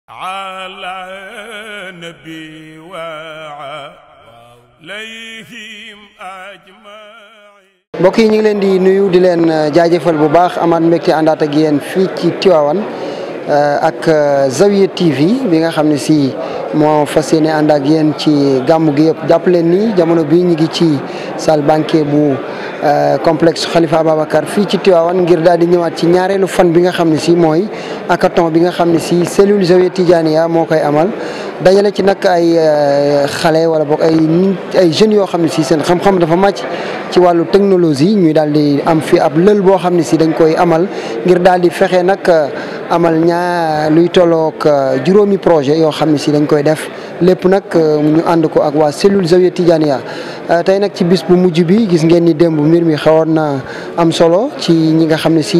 على نبي وعليهم أجمعين. mbokk yi ñu ngi leen di nuyu di leen jaajëfal bu baax amaat mbégte àndaat ak yéen fii ci Tivaouane ak Zawiya TV bi nga xam ne si moo fas yéene ànd ak yéen ci gàmmu gi yëpp jàpp leen ni jamono bii ñu ngi ci salle banquet bu complexe Khalifa Ababacar fii ci Tivaouane ngir daal di ñëwaat ci ñaareelu fan bi nga xam ne si mooy hackathon bi nga xam ne si cellule Zawiya Tidianiya moo koy amal dajale ci nag ay xale wala boog ay jeunes yoo xam ne si seen xam-xam dafa màcc ci wàllu technologie ñuy daal di am fi ab lël boo xam ne si dañ koy amal ngir daal di fexe nag amal luy tolloog juróomi projet yoo xam ne si dañ koy def lépp nag ñu ànd ko ak waa cellule Zawiya Tidianiya tey nag ci bis bu mujj bi gis ngeen ni démb mbir mi xawoon na am solo ci ñi nga xam ne si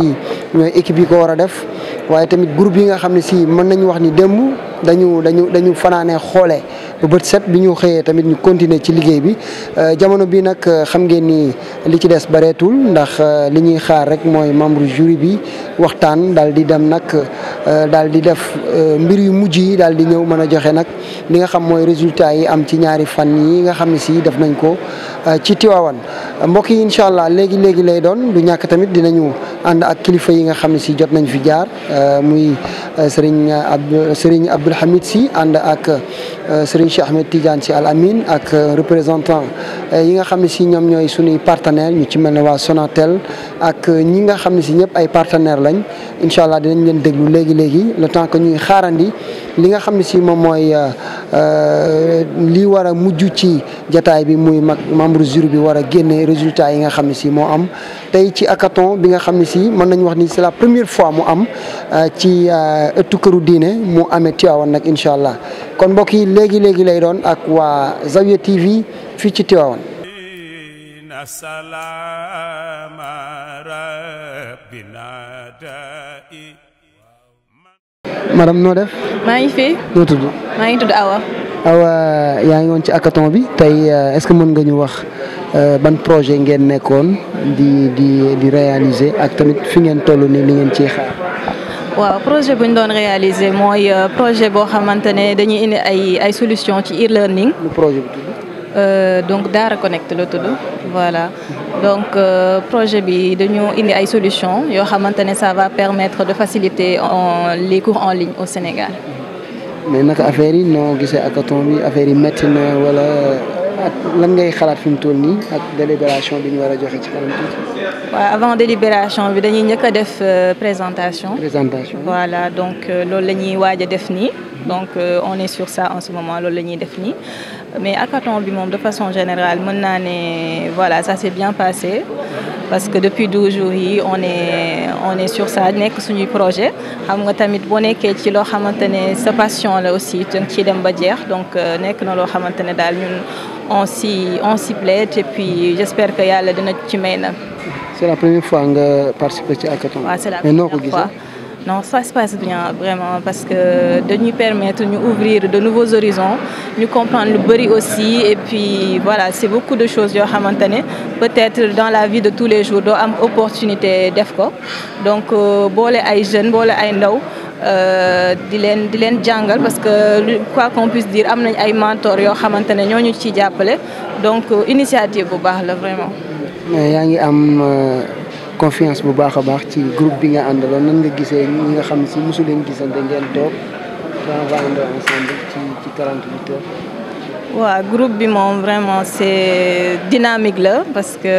ñooy équipe yi ko war a def waaye tamit groupe yi nga xam ne si mën nañu wax ni démb dañu fanaanee xoole ba bët set bi ñu xëyee tamit ñu continuer ci liggéey bi jamono bi nag xam ngeen ni li ci des bareetul ndax li ñuy xaar rek mooy membre jury bi waxtaan daal di dem nag daal di def mbir yu mujj yi daal di ñëw mën a joxe nag li nga xam mooy résultat yi am ci ñaari fan yi nga xam ne si def nañ ko ci Tivaouane mbokk yi incha allah léegi lay doon du ñàkk tamit dinañu ànd ak kilifa yi nga xam ne si jot nañ fi jaar muy Serigne Abdoul Hamid Sy ànd ak Serigne Cheikh Ahmed Tidiane Sy Al Amin ak représentant yi nga xam ne si ñoom ñooy suñuy partenaires ñu ci mel ne waa Sonatel ak ñi nga xam ne si ñëpp ay partenaires lañ incha allah dinañ leen déglu léegi le temps que ñuy xaarandi li nga xam ne si moom mooy li war a mujj ci jataay bi muy membre jury bi war a génne résultat yi nga xam ne si moo am tey ci hackathon bi nga xam ne si mën nañu wax ni c'est la première fois mu am ci ëttu këru diine mu amee Tivaouane nag incha allah kon mbokk yi léegi lay doon ak waa Zawiya TV fii ci Tivaouane. madame noo def. maa ngi fi. noo tudd. maa ngi tudd Awa. Awa yaa ngi woon ci hackathon bi tey est-ce que mën nga ñu wax ban projet ngeen nekkoon di réaliser ak tamit fi ngeen toll nii li ngeen ciy xaar. waaw projet bu ñu doon réaliser mooy projet boo xamante ne dañuy indi ay solution ci e-learning. lu projet bi tudd. donc Daara Connect la tudd voilà donc projet bi dañu indi ay solution yoo xamante ne ça va permettre de faciliter les cours en ligne au Sénégal. mais naka affaire yi noo gisee hackathon bi affaire yi métti na wala lan ngay xalaat fi mu toll nii ak délibération bi ñu war a joxe ci kanam tuuti. waaw avant délibération bi dañuy njëkk a def présentation. voilà donc loolu la ñuy waaj a def nii. donc on est sur ça en ce moment loolu la ñuy def nii mais hackathon bi moom de façon générale mën naa ne voilà ça s'est bien passé parce que depuis 12 jours yi on est sur ça nekk suñuy projet xam nga tamit boo nekkee ci loo xamante ne sa passion la aussi da nga ciy dem ba jeex donc nekk na loo xamante ne daal ñun on s'y plaît et puis j'espère que yàlla dina ci may na. c'est la première fois nga participer ci hackathon. waaw c'est la première fois. Non, ça se passe bien vraiment parce que de nous permettre de nous ouvrir de nouveaux horizons, nous comprendre le bari aussi et puis voilà, c'est beaucoup de choses yo xamantene peut-être dans la vie de tous les jours do am opportunité def ko. Donc bolé ay jeunes, bolé ay ndaw di len jangal parce que quoi qu'on puisse dire am nañ ay mentors yo xamantene ñoo ñu ci jappalé. Donc initiative bu baax la vraiment. Mais yaa ngi am confiance bu baax a baax ci groupe bi nga àndaloon nan nga gisee ñi nga xam ne si mosu leen gisante ngeen toog travailler ensemble ci 48 heures. waaw groupe bi moom vraiment c'est dynamique la parce que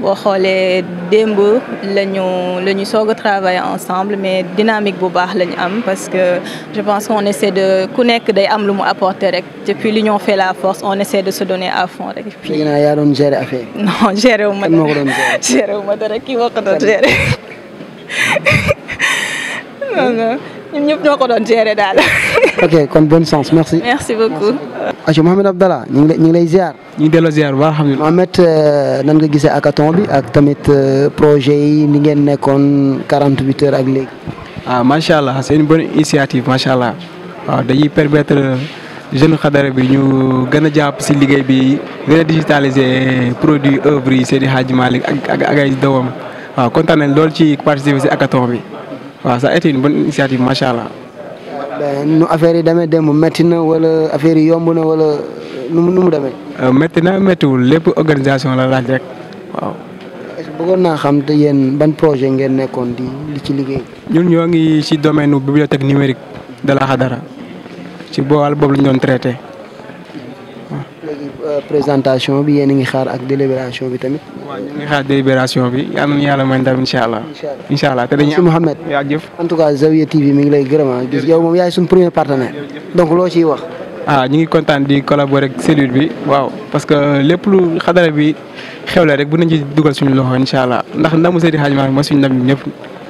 boo xoolee démb la ñu soog a travailler ensemble mais dynamique bu baax la ñu am parce que je pense qu'on essaie de ku nekk day am lu mu apporter rek depuis l'union fait la force on essaie de se donner à fond rek. léegi nag yaa doon gérer affaire yi. non gérer wu ma dara moo ko doon gérer wu ma dara kii moo ko doon gérer non ñun ñëpp ñoo ko doon gérer daal. ok kon bonne chance merci. merci beaucoup. Acho Mohamed Abdallah ñu ngi lay ziar. ñu ngi delloo ziar bu baax alhamdulilah. Mohamed nan nga gisee hackathon bi ak tamit projet yi ni ngeen nekkoon 48 heures ak léegi. ah macha allah c'est une bonne initiative macha allah waaw dañuy permettre jeune xadara bi ñu gën a jàpp si liggéey bi gën a digitaliser produit œuvre yi Seydi Hadji Malick ak ay doomam waaw kontaan nañ lool ci participer si hackathon bi waaw ça a été une bonne initiative macha allah. nu affaire yi demee démb métti na wala affaire yi yomb na wala nu mu demee. métti na méttiwul lépp organisation la laaj rek waaw. bëggoon naa xam te yéen ban projet ngeen nekkoon di ci liggéey. ñun ñoo ngi ci domaine bibliothèque numérique de la Hadara ci boobal boobu lañ doon traité. léegi présentation bi yéen a ngi xaar ak délibération bi tamit. waaw ñu ngi xaar délibération bi yal na yàlla may ndam incha allah. incha allah te dañuy am Mouhamed. yaa jëf. en tout cas Zawiya TV mi ngi lay gërëm gis yow moom yaay suñu premier partenaire. donc loo ciy wax. ñu ngi kontaan di collaborer ak cellule bi waaw parce que lépp lu Hadara bi xewle rek bu nañ ci dugal suñu loxo incha allah ndax ndamu Seydi Hadji Malick mooy suñu ndam ñun ñëpp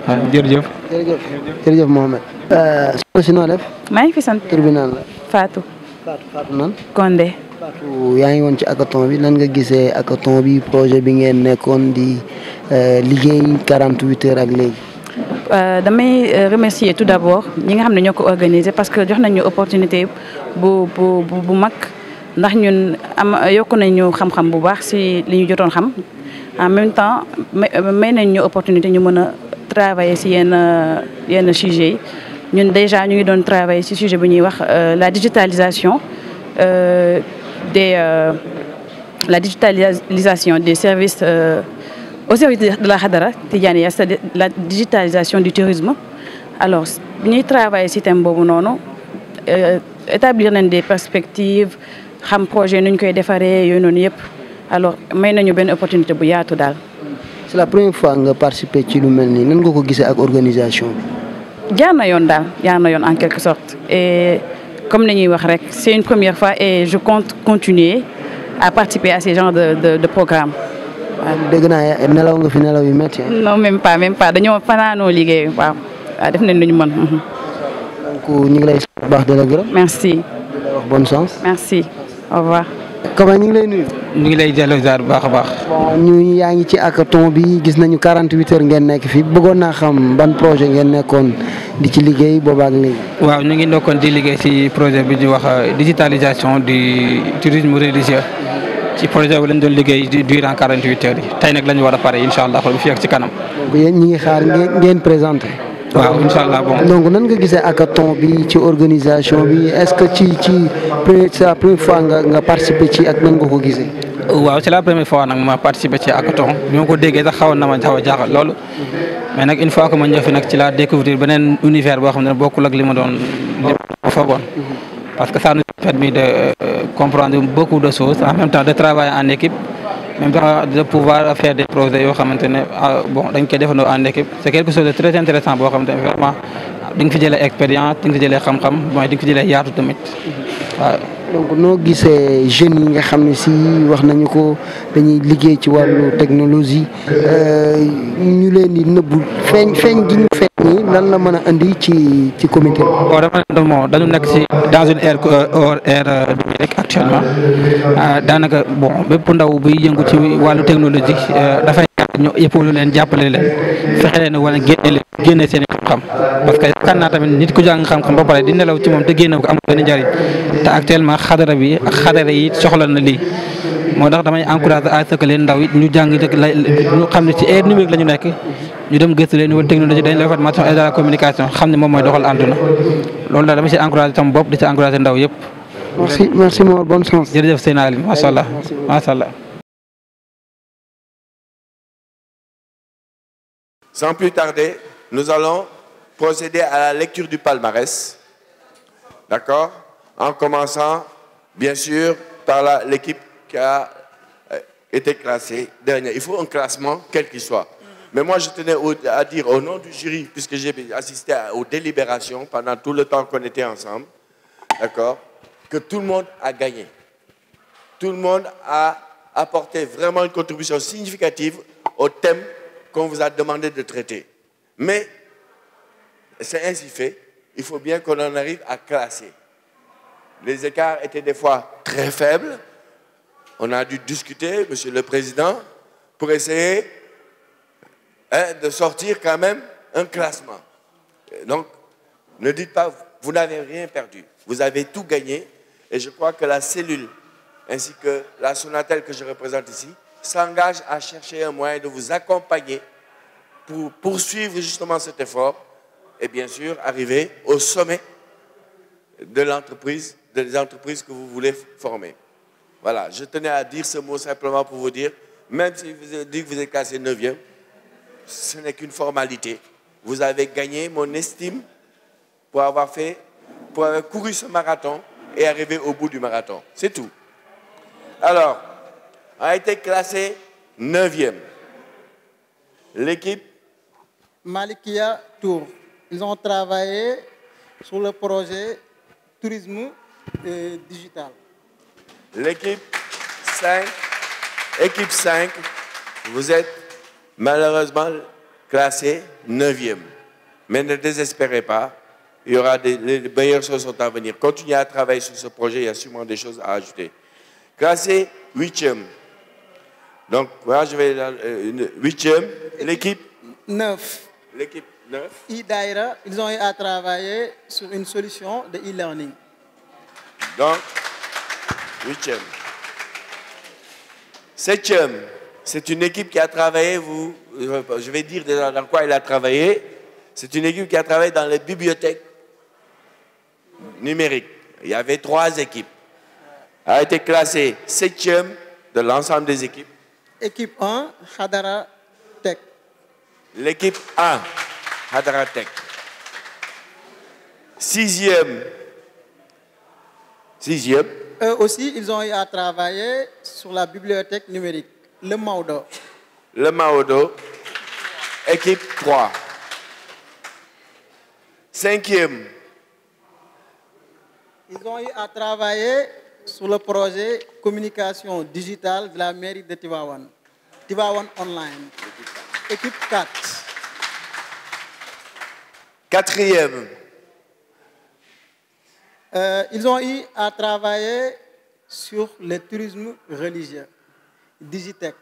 waaw jërëjëf. jërëjëf Mouhamed. soxna si noo def. maa ngi fi sant. tur bi naan la. Fatou. Fatou nan. Condé. Fatou yaa ngi woon ci hackathon bi nan nga gisee hackathon bi projet bi ngeen nekkoon di liggéey 48 heures ak léegi. damay remercier tout d'abord ñi nga xam ne ñoo ko organisé parce que jox nañu opportunité bu mag ndax ñun yokku nañu xam-xam bu baax si li ñu jotoon xam en même temps may nañ ñu opportunité ñu mën a travailler si yenn sujets yi ñun déjà ñu ngi doon travailler si sujet bu ñuy wax la digitalisation des services au service de la Hadara Tidianiya, c'est la digitalisation du tourisme. Alors, nous travaillons sur ce thème, établir des perspectives, xam projet nu ñu koy defaree yooyu noonu yëpp alors may nañu benn opportunité bu yaatu daal. C'est la première fois nga participer ci lu mel nii nan nga ko gisee ak organisation bi. jaar na yoon daal jaar na yoon en quelque sorte et comme ni ñuy wax rek c'est une première fois et je compte continuer à participer à ces genres de programmes. dégg naa nelaw nga fi nelaw yu métti. non même pas dañoo fanaanoo liggéey waaw def nañ lu ñu mën. donc ñu ngi lay sant bu baax di la gërëm. merci. di la wax bonne chance. merci au revoir. comment ñu ngi lay nuyu. ñu ngi lay delloo ziar bu baax a baax. bon ñu yaa ngi ci hackathon bi gis nañu 48 heures ngeen nekk fii bëggoon naa xam ban projet ngeen nekkoon di ci liggéey boobaak léegi. waaw ñu ngi nekkoon di liggéey ci projet bi ñuy wax digitalisation du tourisme religieux. ci projet bi lañ doon liggéey durant 48 heures yi tey nag la ñu war a pare incha allah xool bu fi ak ci kanam. donc yéen ñi ngi xaar ngeen présenté. waaw incha allah bon. donc nan nga gisee hackathon bi ci organisation bi est-ce que c'est la première fois nga participer ci ak nan nga ko gisee. waaw c'est la première fois nag ma participer ci hackathon bi ma ko déggee sax xawoon na ma xaw a jaaxal loolu mais nag une fois que ma ñëw fi nag ci la découvrir beneen univers boo xam ne bokkul ak li ma doon foogoon. Parce que ça nous a permis de comprendre beaucoup de choses, en même temps de travailler en équipe, en même temps de pouvoir faire des projets bon, en équipe. C'est quelque chose de très intéressant, vraiment. Di nga fi jëlee expérience di nga fi jëlee xam-xam mooy di nga fi jëlee yaatu tamit waaw. donc noo gisee jeunes yi nga xam ne si wax nañu ko dañuy liggéey ci wàllu technologie ñu leen di nëbbu feeñ gi ñu feeñ nii lan la mën a indi ci comité bi. bon dañu nekk ci dans une ère numérique actuellement daanaka bon bépp ndaw buy yëngu ci wàllu technologie dafay ñu épaule leen jàppale leen fexe leen wala génne seen xam-xam parce que yaakaar naa tamit nit ku jàng xam-xam ba pare di nelaw ci moom te génne ko amul benn njariñ te actuellement xadara bi ak xadara yi soxla na lii moo tax damay encourager à ce que leen ndaw yi ñu jàng ñu xam ne ci ère numérique la ñu nekk ñu dem gëstu leen wala technologie dañ la formation et de la communication xam ne moom mooy doxal àdduna loolu daal dama ci encourager sama bopp di ci encourager ndaw yëpp. merci Mor bonne chance. jërëjëf Seyna Ali macha allah macha allah. Sans plus tarder, nous allons procéder à la lecture du palmarès. D'accord? En commençant, bien sûr, par l'équipe qui a été classée dernière. Il faut un classement, quel qu'il soit. Mais moi, je tenais à dire au nom du jury, puisque j'ai assisté aux délibérations pendant tout le temps qu'on était ensemble, d'accord, que tout le monde a gagné. Tout le monde a apporté vraiment une contribution significative au thème qu'on vous a demandé de traiter. Mais c'est ainsi fait, il faut bien qu'on en arrive à classer. Les écarts étaient des fois très faibles. On a dû discuter, Monsieur le Président, pour essayer de sortir quand même un classement. Donc, ne dites pas, vous n'avez rien perdu. Vous avez tout gagné. Et je crois que la cellule, ainsi que la Sonatel que je représente ici, s'engage à chercher un moyen de vous accompagner pour poursuivre justement cet effort et bien sûr arriver au sommet de l'entreprise, des entreprises que vous voulez former. Voilà, je tenais à dire ce mot simplement pour vous dire, même si vous avez dit que vous êtes classé 9e, ce n'est qu'une formalité. Vous avez gagné mon estime pour avoir couru ce marathon et arriver au bout du marathon. C'est tout. Alors, a été classé 9e. L'équipe Malikia Tour. Ils ont travaillé sur le projet tourisme digital. L'équipe 5, vous êtes malheureusement classé 9e. Mais ne désespérez pas, il y aura les meilleures choses sont à venir. Continuez à travailler sur ce projet, il y a sûrement des choses à ajouter. Classé 8e. Donc, voilà, je vais 8e. L'équipe 9. L'équipe 9. E-Daira, ils ont eu à travailler sur une solution de e-learning. Donc, 8e. 7e, c'est une équipe qui a travaillé, je vais dire déjà dans quoi elle a travaillé. C'est une équipe qui a travaillé dans les bibliothèques numériques. Il y avait 3 équipes. Elle a été classée 7e de l'ensemble des équipes. Équipe 1, Hadara Tech. L'équipe 1, Hadara Tech. 6e. Eux aussi, ils ont eu à travailler sur la bibliothèque numérique, le Maodo. Le Maodo, équipe 3. 5e. Ils ont eu à travailler sur le projet communication digitale de la mairie de Tivaouane. Tivaouane Online. Équipe 4. 4e. Ils ont eu à travailler sur le tourisme religieux. Digitech.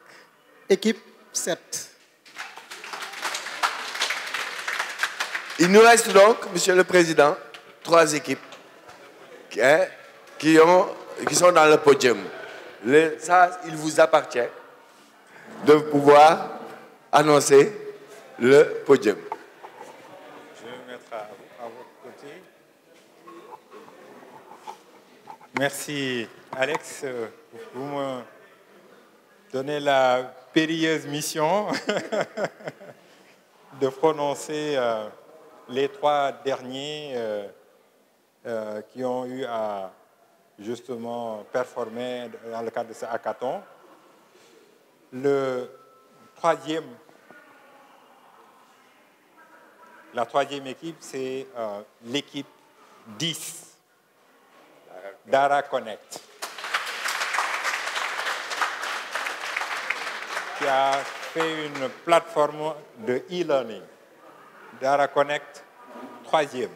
Équipe 7. Il nous reste donc, Monsieur le Président, 3 équipes qui sont dans le podium. Ça, il vous appartient de pouvoir annoncer le podium. Je vais me mettre à votre côté. Merci, Alex. Vous me donnez la périlleuse mission de prononcer les 3 derniers qui ont eu à justement performer dans le cadre de ce hackathon. La troisième équipe, c'est l'équipe 10, Dara Connect, qui a fait une plateforme de e-learning. Dara Connect, 3e.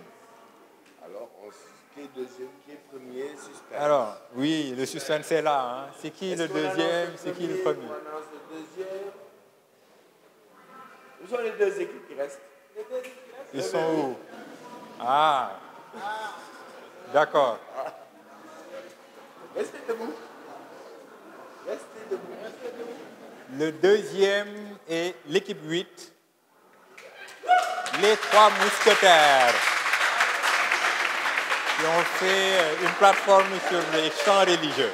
Alors, qui est deuxième, qui est premier, suspense. Alors, oui, le suspense est là. Hein. C'est qui le deuxième, c'est qui le premier? Où sont les 2 équipes qui restent? Ils sont où? Ah, d'accord. Restez debout. Le deuxième est l'équipe 8, les 3 mousquetaires, qui ont fait une plateforme sur les chants religieux.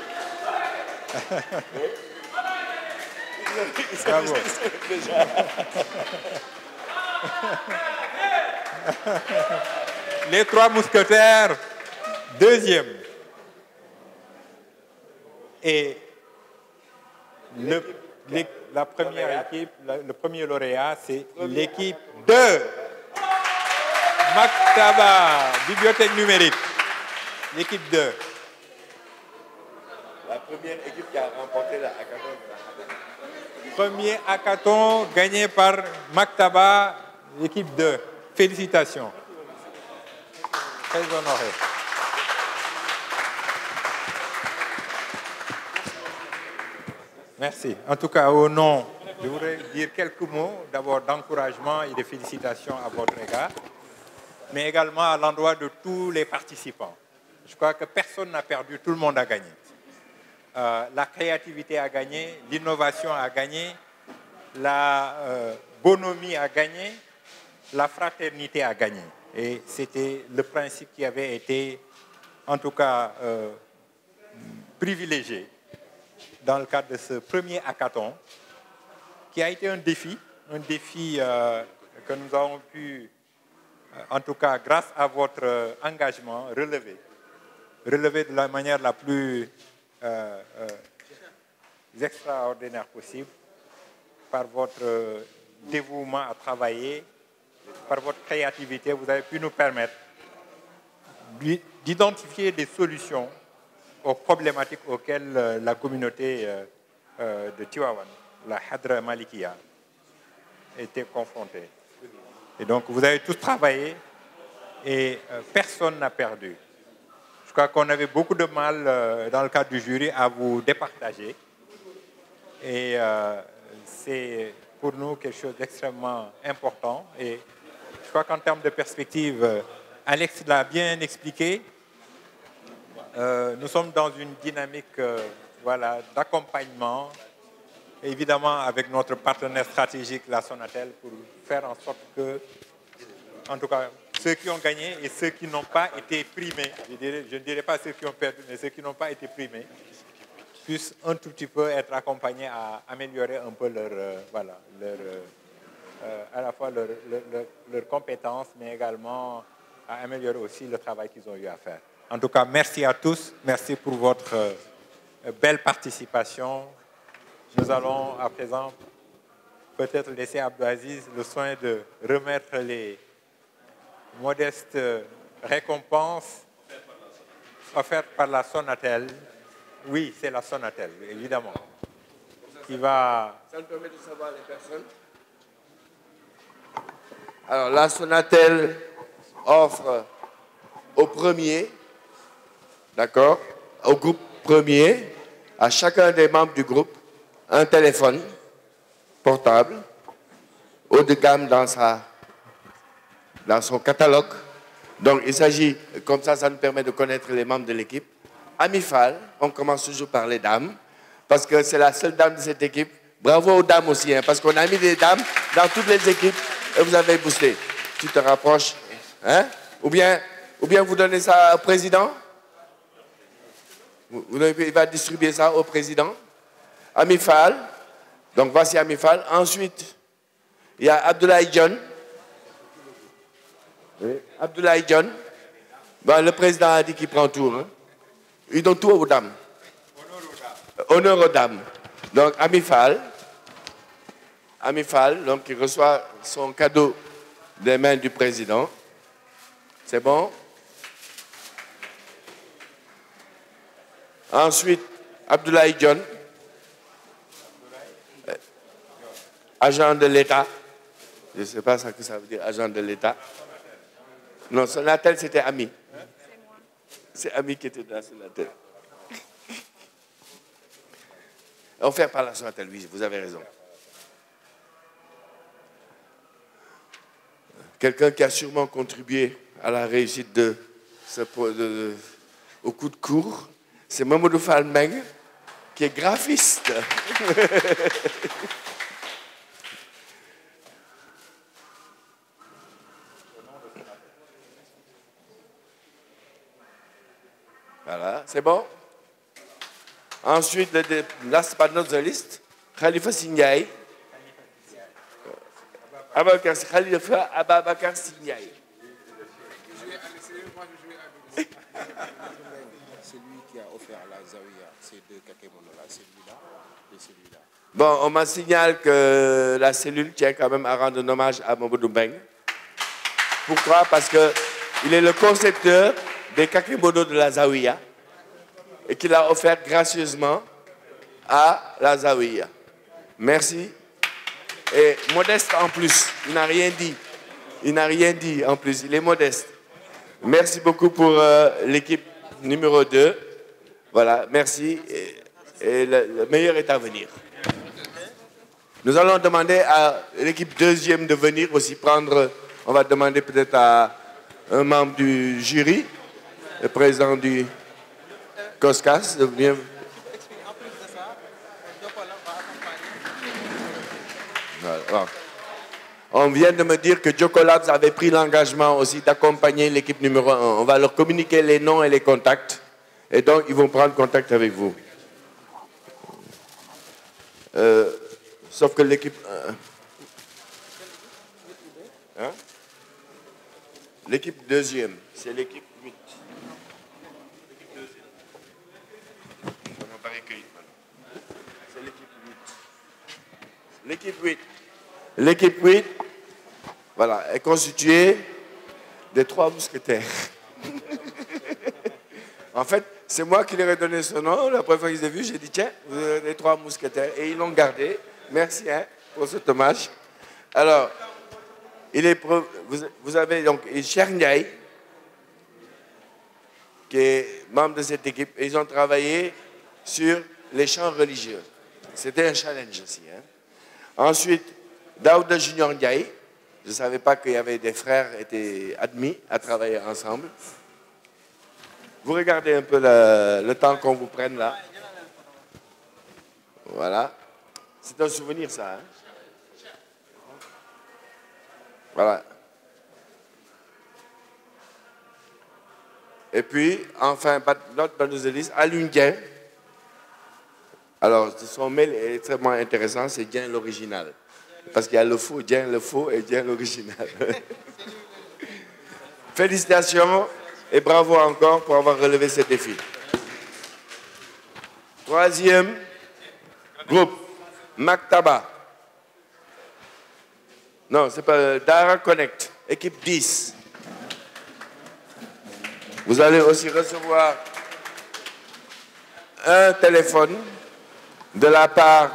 Bravo. Les 3 mousquetaires, deuxième. Et la première équipe, le premier lauréat, c'est l'équipe 2. Maktaba, bibliothèque numérique. L'équipe 2. La première équipe qui a remporté la hackathon. Premier hackathon gagné par Maktaba, l'équipe 2. Félicitations. Très honoré. Merci. En tout cas, au nom, je voudrais dire quelques mots, d'abord d'encouragement et de félicitations à votre égard, mais également à l'endroit de tous les participants. Je crois que personne n'a perdu, tout le monde a gagné. La créativité a gagné, l'innovation a gagné, la bonhomie a gagné, la fraternité a gagné. Et c'était le principe qui avait été en tout cas privilégiés dans le cadre de ce premier hackathon, qui a été un défi que nous avons pu, en tout cas grâce à votre engagement, relever de la manière la plus extraordinaire possible, par votre dévouement à travailler, par votre créativité. Vous avez pu nous permettre d'identifier des solutions aux problématiques auxquelles la communauté de Tivaouane, la Hadra Malikia, était confrontée. Et donc, vous avez tous travaillé et personne n'a perdu. Je crois qu'on avait beaucoup de mal, dans le cadre du jury, à vous départager. Et c'est pour nous quelque chose d'extrêmement important. Et je crois qu'en termes de perspective, Alex l'a bien expliqué. Nous sommes dans une dynamique d'accompagnement, évidemment avec notre partenaire stratégique, la Sonatel, pour faire en sorte que, en tout cas, ceux qui ont gagné et ceux qui n'ont pas été primés, je ne dirais pas ceux qui ont perdu, mais ceux qui n'ont pas été primés, puissent un tout petit peu être accompagnés à améliorer un peu à la fois leurs compétences, mais également à améliorer aussi le travail qu'ils ont eu à faire. En tout cas, merci à tous. Merci pour votre belle participation. Nous allons à présent peut-être laisser Abdelaziz le soin de remettre les modestes récompenses offertes par la Sonatel. Oui, c'est la Sonatel, évidemment. Qui va... Ça nous permet de savoir les personnes. Alors, la Sonatel offre au premier, d'accord, au groupe premier, à chacun des membres du groupe, un téléphone portable, haut de gamme dans son catalogue. Donc, il s'agit, comme ça nous permet de connaître les membres de l'équipe. Amifal, on commence toujours par les dames, parce que c'est la seule dame de cette équipe. Bravo aux dames aussi, hein, parce qu'on a mis des dames dans toutes les équipes et vous avez boosté. Tu te rapproches, hein? Ou bien vous donnez ça au président? Il va distribuer ça au président. Amifal, donc voici Amifal. Ensuite, il y a Abdoulaye John. Oui. Abdoulaye John. Bon, le président a dit qu'il prend tout. Hein? Ils donnent tout aux dames. Honneur aux dames. Donc, Amifal, donc, il reçoit son cadeau des mains du président. C'est bon? Ensuite, Abdoulaye John, agent de l'État. Je ne sais pas ce que ça veut dire, agent de l'État. Non, Sonatel, c'était Ami. C'est Ami qui était dans Sonatel. Offert par la Sonatel, oui, vous avez raison. Quelqu'un qui a sûrement contribué à la réussite au coup de cours, c'est Mamadou Fall Meng, qui est graphiste. Voilà, c'est bon? Ensuite, last but not the least, Khalifa Sindiaye. Khalifa Ababakar Sindiaye. C'est lui qui a offert la Zawiya, ces deux kakémonos-là, celui-là et celui-là. Bon, on m'a signalé que la cellule tient quand même à rendre hommage à Mamadou Mbeng. Pourquoi? Parce qu'il est le concepteur des kakémonos de la Zawiya et qu'il a offert gracieusement à la Zawiya. Merci. Et modeste en plus, il n'a rien dit. Il n'a rien dit en plus, il est modeste. Merci beaucoup pour l'équipe numéro 2. Voilà, merci. Et le meilleur est à venir. Nous allons demander à l'équipe deuxième de venir aussi prendre. On va demander peut-être à un membre du jury, le président du COSCAS, de venir. Voilà. On vient de me dire que Joko Labs avait pris l'engagement aussi d'accompagner l'équipe numéro 1. On va leur communiquer les noms et les contacts. Et donc, ils vont prendre contact avec vous. Sauf que l'équipe... Hein? L'équipe deuxième, c'est l'équipe 8. L'équipe deuxième. Ça m'a pas recueilli. C'est l'équipe 8. L'équipe 8. L'équipe 8, voilà, est constituée des 3 mousquetaires. En fait, c'est moi qui leur ai donné ce nom. La première fois qu'ils ont vu, j'ai dit, tiens, vous avez les 3 mousquetaires. Et ils l'ont gardé. Merci pour cet hommage. Alors, vous avez donc Cheikh Ndiaye, qui est membre de cette équipe. Et ils ont travaillé sur les chants religieux. C'était un challenge aussi. Hein. Ensuite, Daouda Junior Ndiaye. Je ne savais pas qu'il y avait des frères qui étaient admis à travailler ensemble. Vous regardez un peu le temps qu'on vous prenne là. Voilà. C'est un souvenir, ça. Hein? Voilà. Et puis, enfin, notre bandouzéliste, Alun Dien. Alors, son mail est extrêmement intéressant, c'est Dien l'original. Parce qu'il y a le faux, Dien le faux et Dien l'original. Félicitations et bravo encore pour avoir relevé ce défi. Troisième groupe, Maktaba. Non, c'est pas Dara Connect, équipe 10. Vous allez aussi recevoir un téléphone de la part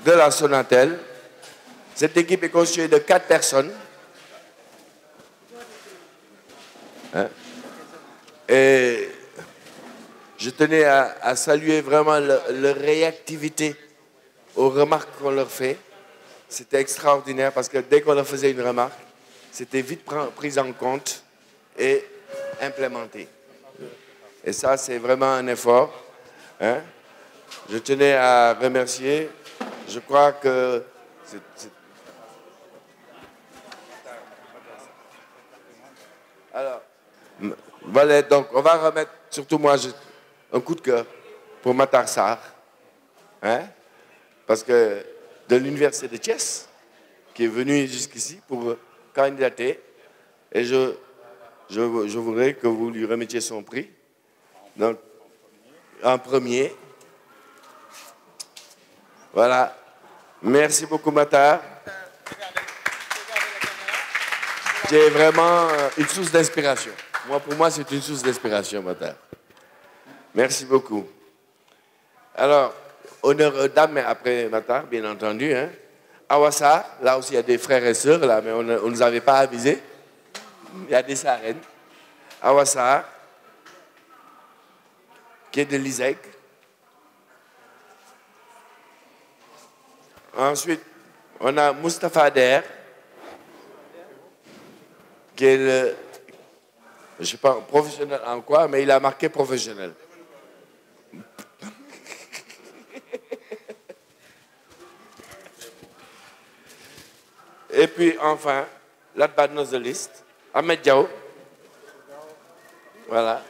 de la Sonatel. Cette équipe est constituée de 4 personnes. Hein? Et je tenais à saluer vraiment leur réactivité aux remarques qu'on leur fait. C'était extraordinaire parce que dès qu'on leur faisait une remarque, c'était vite pris en compte et implémenté. Et ça, c'est vraiment un effort. Hein? Je tenais à remercier. Je crois que... Alors, voilà, donc on va remettre, surtout moi, un coup de cœur pour Matar Sarr. Hein? Parce que de l'université de Thiès, qui est venu jusqu'ici pour candidater. Et je voudrais que vous lui remettiez son prix. Donc, en premier. Voilà. Merci beaucoup, Matar. Tu es vraiment une source d'inspiration. Pour moi, c'est une source d'inspiration, Matar. Merci beaucoup. Alors, honneur aux dames, mais après Matar, bien entendu. Hein. Awassa, là aussi, il y a des frères et sœurs, là, mais on ne nous avait pas avisés. Il y a des sarènes. Awassa, qui est de l'ISEC. Ensuite, on a Moustapha Der, qui est le, je ne sais pas, professionnel en quoi, mais il a marqué professionnel. Et puis, enfin, last but not the least, Ahmed Diao. Voilà.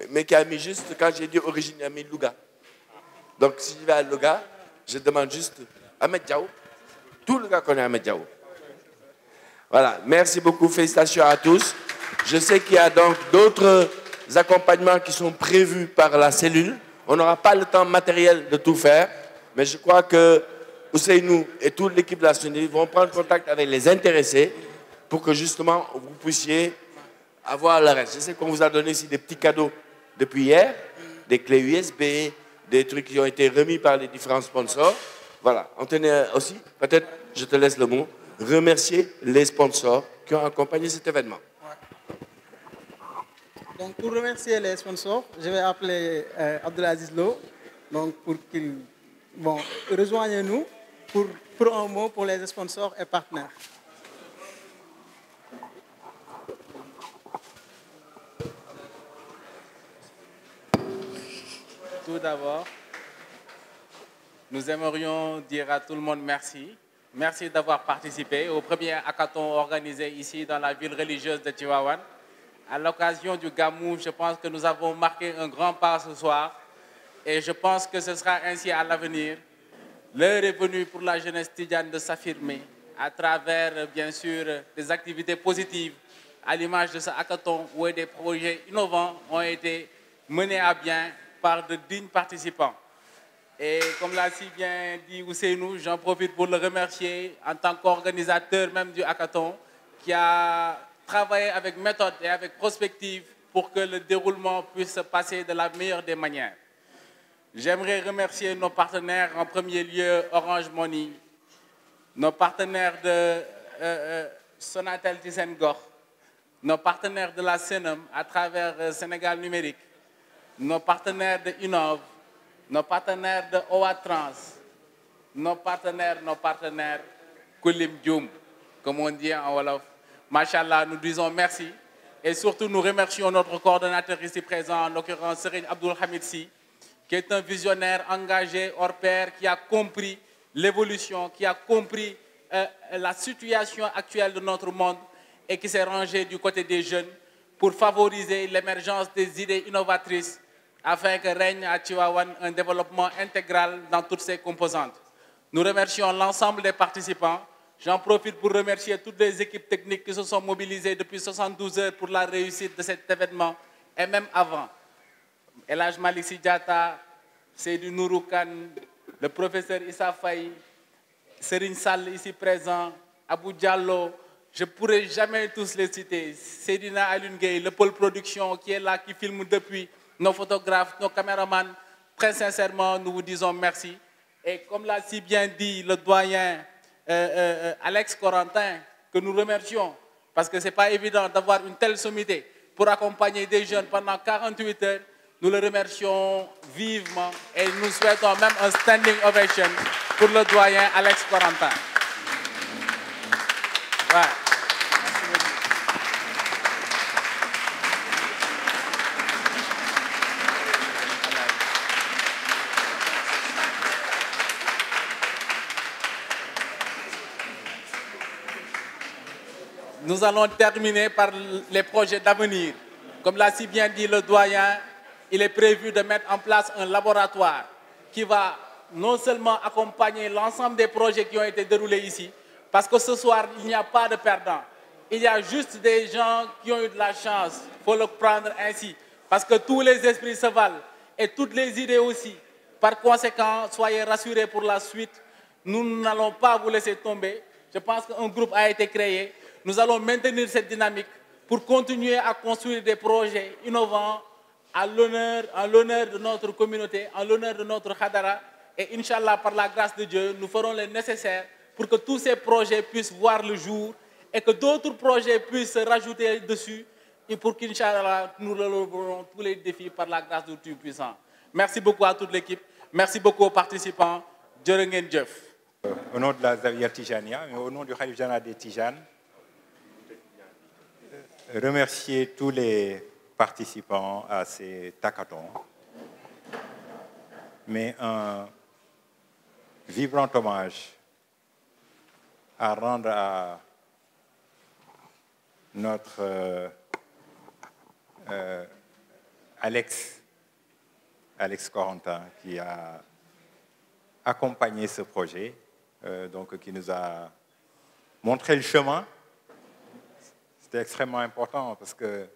Mais qui a mis juste, quand j'ai dit origine, il a mis Louga. Donc, si je vais à Louga, je demande juste Ahmed Diao. Tout le gars connaît Ahmed Diao. Voilà. Merci beaucoup. Félicitations à tous. Je sais qu'il y a donc d'autres accompagnements qui sont prévus par la cellule. On n'aura pas le temps matériel de tout faire, mais je crois que Ousseynou et toute l'équipe de la cellule vont prendre contact avec les intéressés pour que justement vous puissiez avoir le reste. Je sais qu'on vous a donné ici des petits cadeaux depuis hier, des clés USB, des trucs qui ont été remis par les différents sponsors. Voilà, on tenait aussi, peut-être, je te laisse le mot, remercier les sponsors qui ont accompagné cet événement. Donc, pour remercier les sponsors, je vais appeler Abdelaziz Lo, donc pour qu'il rejoigne nous pour un mot pour les sponsors et partenaires. Tout d'abord, nous aimerions dire à tout le monde merci Merci d'avoir participé au premier hackathon organisé ici dans la ville religieuse de Tivaouane. À l'occasion du Gamou, je pense que nous avons marqué un grand pas ce soir et je pense que ce sera ainsi à l'avenir. L'heure est venue pour la jeunesse tidjane de s'affirmer à travers, bien sûr, des activités positives à l'image de ce hackathon où des projets innovants ont été menés à bien par de dignes participants. Et comme l'a si bien dit Ousseynou, j'en profite pour le remercier en tant qu'organisateur même du hackathon qui a travaillé avec méthode et avec prospective pour que le déroulement puisse se passer de la meilleure des manières. J'aimerais remercier nos partenaires, en premier lieu Orange Money, nos partenaires de Sonatel Tissengor, nos partenaires de la CENEM à travers Sénégal Numérique, nos partenaires de Innov, nos partenaires de OA Trans, nos partenaires Koulim Djoum, comme on dit en Wolof. Machallah, nous disons merci et surtout nous remercions notre coordonnateur ici présent, en l'occurrence Serigne Abdoul Hamid Sy, qui est un visionnaire engagé hors pair, qui a compris l'évolution, qui a compris la situation actuelle de notre monde et qui s'est rangé du côté des jeunes pour favoriser l'émergence des idées innovatrices afin que règne à Tivaouane un développement intégral dans toutes ses composantes. Nous remercions l'ensemble des participants. J'en profite pour remercier toutes les équipes techniques qui se sont mobilisées depuis 72 heures pour la réussite de cet événement et même avant. Elhaj Malik Sy Diatta, Seydou Nourou Kane, le professeur Issa Faye, Serigne Sall ici présent, Abou Diallo, je ne pourrai jamais tous les citer. Seydina Alioune Gueye, le pôle production qui est là, qui filme depuis, nos photographes, nos caméramans. Très sincèrement, nous vous disons merci. Et comme l'a si bien dit le doyen Alex Corentin, que nous remercions, parce que ce n'est pas évident d'avoir une telle sommité pour accompagner des jeunes pendant 48 heures, nous le remercions vivement et nous souhaitons même un standing ovation pour le doyen Alex Corentin. Ouais. Nous allons terminer par les projets d'avenir. Comme l'a si bien dit le doyen, il est prévu de mettre en place un laboratoire qui va non seulement accompagner l'ensemble des projets qui ont été déroulés ici, parce que ce soir, il n'y a pas de perdants. Il y a juste des gens qui ont eu de la chance. Il faut le prendre ainsi. Parce que tous les esprits se valent et toutes les idées aussi. Par conséquent, soyez rassurés pour la suite. Nous n'allons pas vous laisser tomber. Je pense qu'un groupe a été créé. Nous allons maintenir cette dynamique pour continuer à construire des projets innovants en l'honneur de notre communauté, en l'honneur de notre Khadara. Et Inch'Allah, par la grâce de Dieu, nous ferons le nécessaire pour que tous ces projets puissent voir le jour et que d'autres projets puissent se rajouter dessus et pour qu'Inch'Allah, nous relèverons tous les défis par la grâce du Tout-Puissant. Merci beaucoup à toute l'équipe. Merci beaucoup aux participants. Jërë ngeen jëf. Au nom de la Zawiya Tijania, mais au nom du Khalif Général des Tijanes, remercier tous les participants à ces hackathons, mais un vibrant hommage à rendre à notre Alex Corentin qui a accompagné ce projet, donc qui nous a montré le chemin. C'était extrêmement important parce que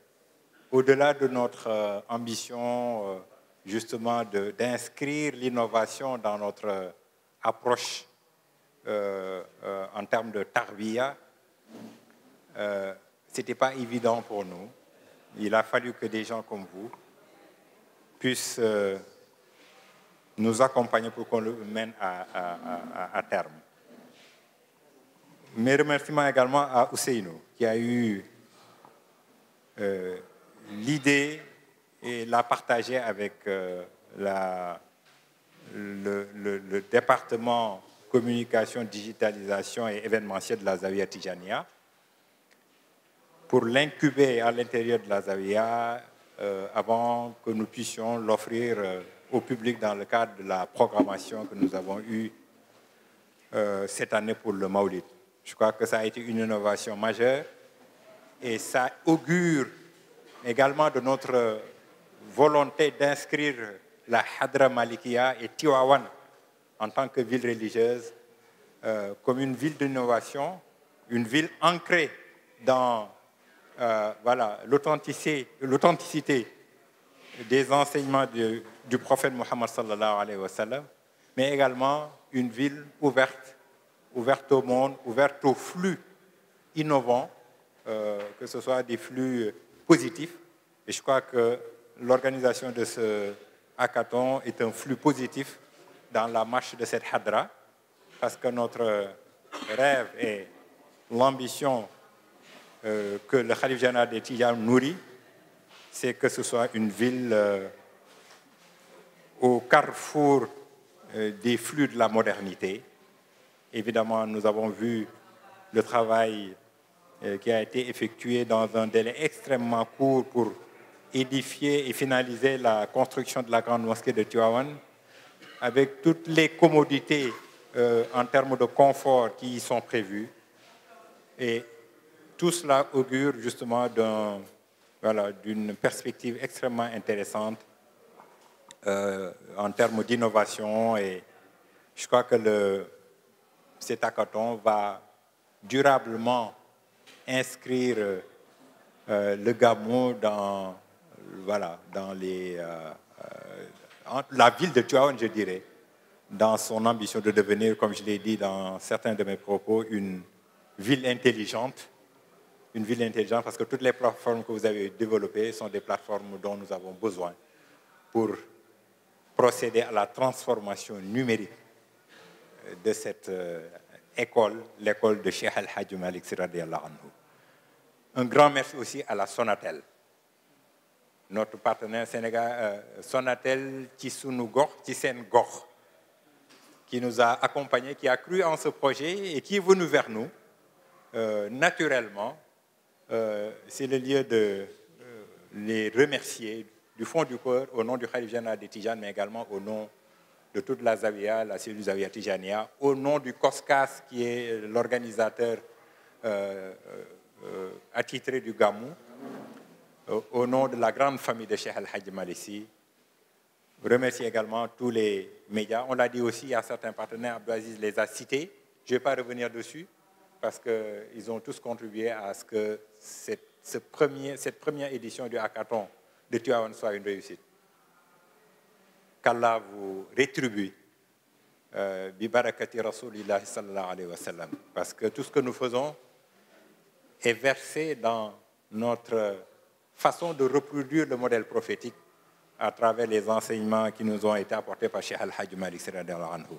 au-delà de notre ambition justement d'inscrire l'innovation dans notre approche en termes de tarbiya, ce n'était pas évident pour nous. Il a fallu que des gens comme vous puissent nous accompagner pour qu'on le mène à terme. Mes remerciements également à Ousseynou, qui a eu l'idée et l'a partagée avec le département communication, digitalisation et événementiel de la Zawiya Tijania pour l'incuber à l'intérieur de la Zawiya avant que nous puissions l'offrir au public dans le cadre de la programmation que nous avons eue cette année pour le Maulid. Je crois que ça a été une innovation majeure et ça augure également de notre volonté d'inscrire la Hadra Malikia et Tivaouane en tant que ville religieuse comme une ville d'innovation, une ville ancrée dans l'authenticité des enseignements du prophète Mohammed sallallahu alayhi wa sallam, mais également une ville ouverte au monde, ouverte aux flux innovants, que ce soit des flux positifs. Et je crois que l'organisation de ce hackathon est un flux positif dans la marche de cette hadra, parce que notre rêve et l'ambition que le Khalif général des Tidjanes nourrit, c'est que ce soit une ville au carrefour des flux de la modernité. Évidemment, nous avons vu le travail qui a été effectué dans un délai extrêmement court pour édifier et finaliser la construction de la grande mosquée de Tivaouane, avec toutes les commodités en termes de confort qui y sont prévues. Et tout cela augure justement d'une perspective extrêmement intéressante en termes d'innovation. Et je crois que cet hackathon va durablement inscrire le Gamou dans la ville de Tivaouane, je dirais, dans son ambition de devenir, comme je l'ai dit dans certains de mes propos, une ville intelligente. Une ville intelligente parce que toutes les plateformes que vous avez développées sont des plateformes dont nous avons besoin pour procéder à la transformation numérique de cette école, l'école de Cheikh El Hadji Malick Sy radiyallahu anhu. Un grand merci aussi à la Sonatel, notre partenaire sénégalais, Sonatel ci sunu gox ci sen gox, qui nous a accompagnés, qui a cru en ce projet et qui est venu vers nous naturellement. C'est le lieu de les remercier du fond du cœur au nom du Khalif général des Tidjanes, mais également au nom de toute la Zawiya, la cellule Zawiya Tijania, au nom du COSCAS qui est l'organisateur attitré du Gamou, au nom de la grande famille de Cheikh El Hadji Malick Sy. Je remercie également tous les médias. On l'a dit aussi, il y a certains partenaires, Abdelaziz les a cités. Je ne vais pas revenir dessus parce qu'ils ont tous contribué à ce que cette première édition du hackathon de Tivaouane soit une réussite. Qu'Allah vous rétribue bi barakati Rasulillah sallallahu alayhi wa sallam. Parce que tout ce que nous faisons est versé dans notre façon de reproduire le modèle prophétique à travers les enseignements qui nous ont été apportés par Cheikh El Hadji Malick Sy radiyallahu anhu.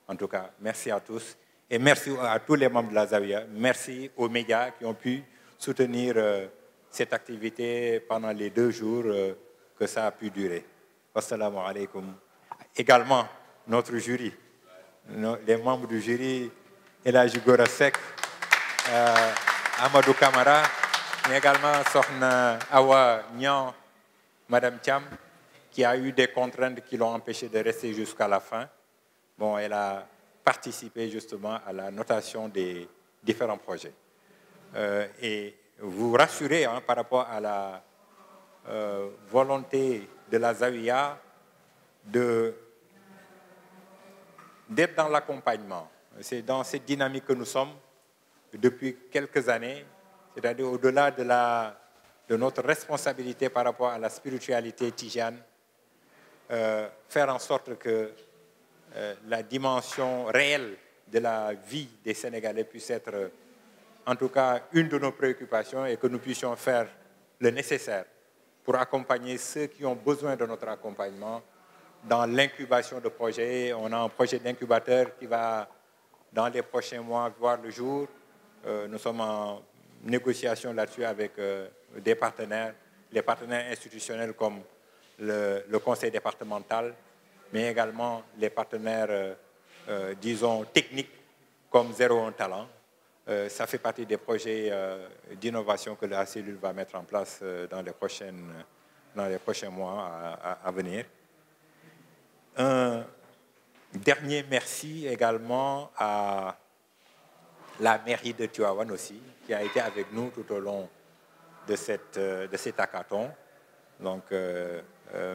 En tout cas, merci à tous et merci à tous les membres de la Zawiya. Merci aux médias qui ont pu soutenir cette activité pendant les 2 jours que ça a pu durer. Wassalamu alaikum. Également, notre jury, les membres du jury, El Hadji Gora Seck, Amadou Kamara, mais également Sokhna Awa Niang, Madame Thiam, qui a eu des contraintes qui l'ont empêché de rester jusqu'à la fin. Bon, elle a participé justement à la notation des différents projets. Et vous rassurez par rapport à la volonté de la Zawiya d'être dans l'accompagnement. C'est dans cette dynamique que nous sommes depuis quelques années, c'est-à-dire au-delà de notre responsabilité par rapport à la spiritualité tidjane, faire en sorte que la dimension réelle de la vie des Sénégalais puisse être en tout cas une de nos préoccupations et que nous puissions faire le nécessaire pour accompagner ceux qui ont besoin de notre accompagnement dans l'incubation de projets. On a un projet d'incubateur qui va, dans les prochains mois, voir le jour. Nous sommes en négociation là-dessus avec des partenaires, les partenaires institutionnels comme le conseil départemental, mais également les partenaires, disons, techniques comme 01 Talent. Ça fait partie des projets d'innovation que la cellule va mettre en place dans les prochains mois à venir. Un Dernier merci également à la mairie de Tivaouane aussi, qui a été avec nous tout au long de cet hackathon. Donc,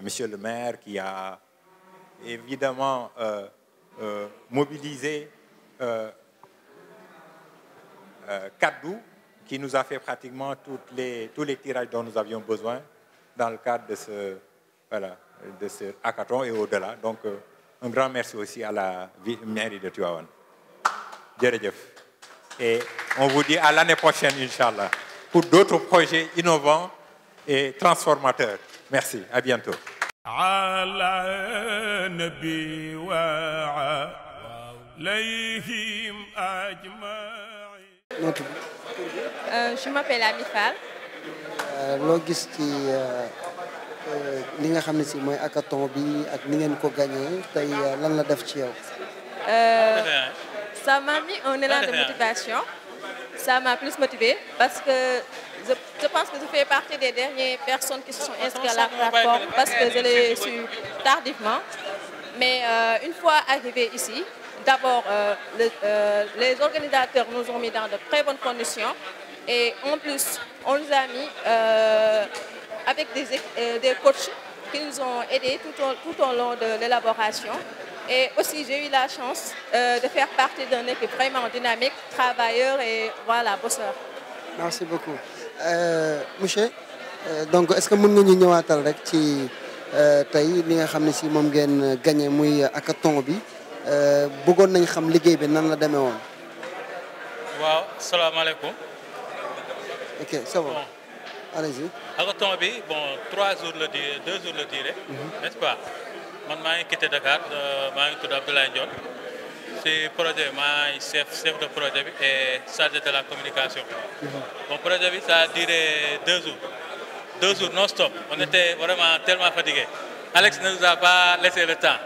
Monsieur le maire qui a évidemment mobilisé Kaddu, qui nous a fait pratiquement tous les tirages dont nous avions besoin dans le cadre de ce hackathon et au-delà. Donc, un grand merci aussi à la mairie de Tivaouane. Jërëjëf. Et on vous dit à l'année prochaine, Inch'Allah, pour d'autres projets innovants et transformateurs. Merci, à bientôt. Je m'appelle Ami Fall. loo gis ci li nga xam ne si mooy hackathon bi ak ni ngeen ko gagné tey lan la def ci yow. Ça m'a mis un élan de motivation. Ça m'a plus motivée parce que je pense que je fais partie des dernières personnes qui se sont inscrites à la plateforme parce que je l'ai su tardivement. Mais une fois arrivé ici, d'abord les organisateurs nous ont mis dans de très bonnes conditions et en plus on nous a mis avec des coachs qui nous ont aidés tout au long de l'élaboration. Et aussi, j'ai eu la chance de faire partie d'une équipe vraiment dynamique, travailleur et voilà, bosseur. Merci beaucoup. Monsieur, donc est-ce que mën nga ñu ñëwaatal rek ci tey li nga xam ne si moom ngeen gagné muy hackathon bi bëggoon nañ xam liggéey bi nan la demee woon. waaw salaamaaleykum. ok c'est bon. Allez-y. Hackathon bi bon 2 jours la durée, n'est-ce pas? Man maa ngi quitté Dakar maa ngi tudd Abdoulaye Ndione si projet maa ngi chef de projet bi et chargé de la communication. Bon projet bi ça a duré 2 jours non-stop. On était vraiment tellement fatigués. Alex ne nous a pas laissé le temps.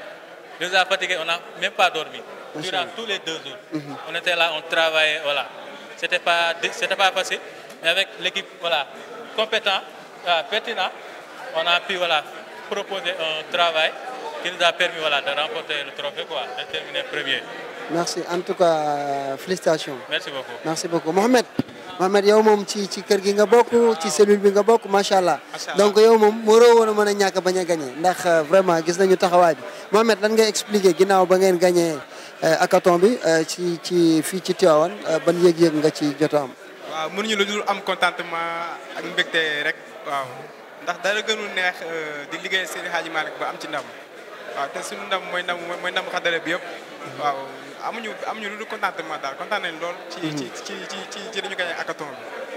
Il nous a fatigués, on n'a même pas dormi. Durant tous les 2 jours. On était là, on travaillait, voilà. C'était pas facile, mais avec l'équipe voilà compétent, pertinent, on a pu voilà proposer un travail qui nous a permis voilà, de remporter le trophée, quoi, de terminer premier. Merci, en tout cas, félicitations. Merci beaucoup. Merci beaucoup. Mohamed, yow moom ci kër gi nga bokk ci cellule bi nga bokk macha allah. Donc yow moom moo woon a mën a ñàkk bañ a gagné ndax vraiment gis nañu taxawaay bi. Mohamed lan ngay expliquer ginnaaw ba ngeen gagné hackathon bi ci fii ci Tivaouane ban yëg-yëg nga ci jot a am. waaw mënuñu lu dul am contentement ak mbégte rek waaw ndax dara gënul neex di liggéey Seydi Hadji Malick ba am ci ndam. waaw te suñu ndam mooy ndam xadara bi yëpp waaw amuñu lu dul contentement daal kontaan nañ lool. ci dañu gagné hackathon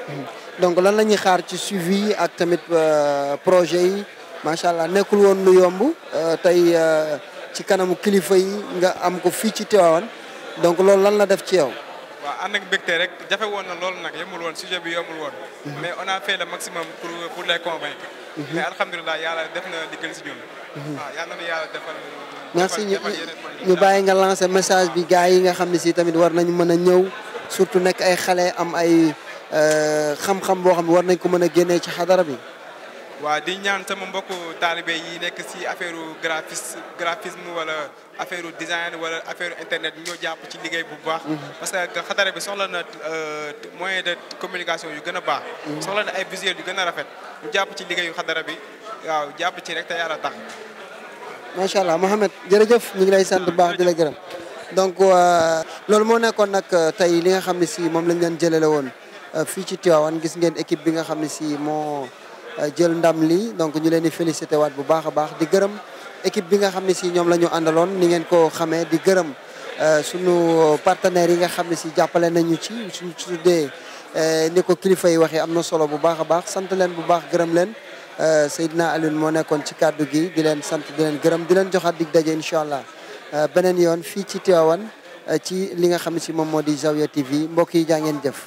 bi. donc lan la ñuy xaar ci suivi ak tamit projet yi macha allah nekkul woon lu yomb tey ci kanamu kilifa yi nga am ko fii ci Tivaouane donc loolu lan la def ci yow. waaw ànd ak mbégte rek jafe woon na loolu nag yemul woon sujet bi yemul woon. mais on a fait le maximum pour les convaincre. mais alhamdulilah yàlla def na li gën si ñun. waaw yàlla na yàlla defal. merci ñu bàyyi nga lancer message bi gars yi nga xam ne si tamit war nañu mën a ñëw surtout nekk ay xale am ay xam-xam boo xam ne war nañ ko mën a génnee ci xadara bi. waaw di ñaan sama mbokku taalibe yi nekk si affaire graphisme wala affaire design wala affaire internet ñoo jàpp ci liggéey bu baax. parce que xadara bi soxla na moyen de communication yu gën a baax. soxla na ay visuel yu gën a rafet ñu jàpp ci liggéeyu xadara bi waaw jàpp ci rek te yàlla tax. macha allah Mohamed jërëjëf ñu ngi lay sant bu baax di la gërëm donc loolu moo nekkoon nag tey li nga xam ne si moom lañ leen jëlale woon fii ci Tivaouane gis ngeen équipe bi nga xam ne si moo jël ndam li donc ñu leen di félicité waat bu baax a baax di gërëm équipe bi nga xam ne si ñoom la ñu àndaloon ni ngeen ko xamee di gërëm sunu partenaires yi nga xam ne si jàppale nañu ci suñu tuddee ni ko kilifa yi waxee am na solo bu baax a baax sant leen bu baax gërëm leen Seydina Alioune moo nekkoon ci kàddu gi di leen sant di leen gërëm di leen joxaat dig daje incha allah beneen yoon fii ci Tivaouane ci li nga xam ne si moom moo di Zawiya TV mbokk yi jaa ngeen jëf.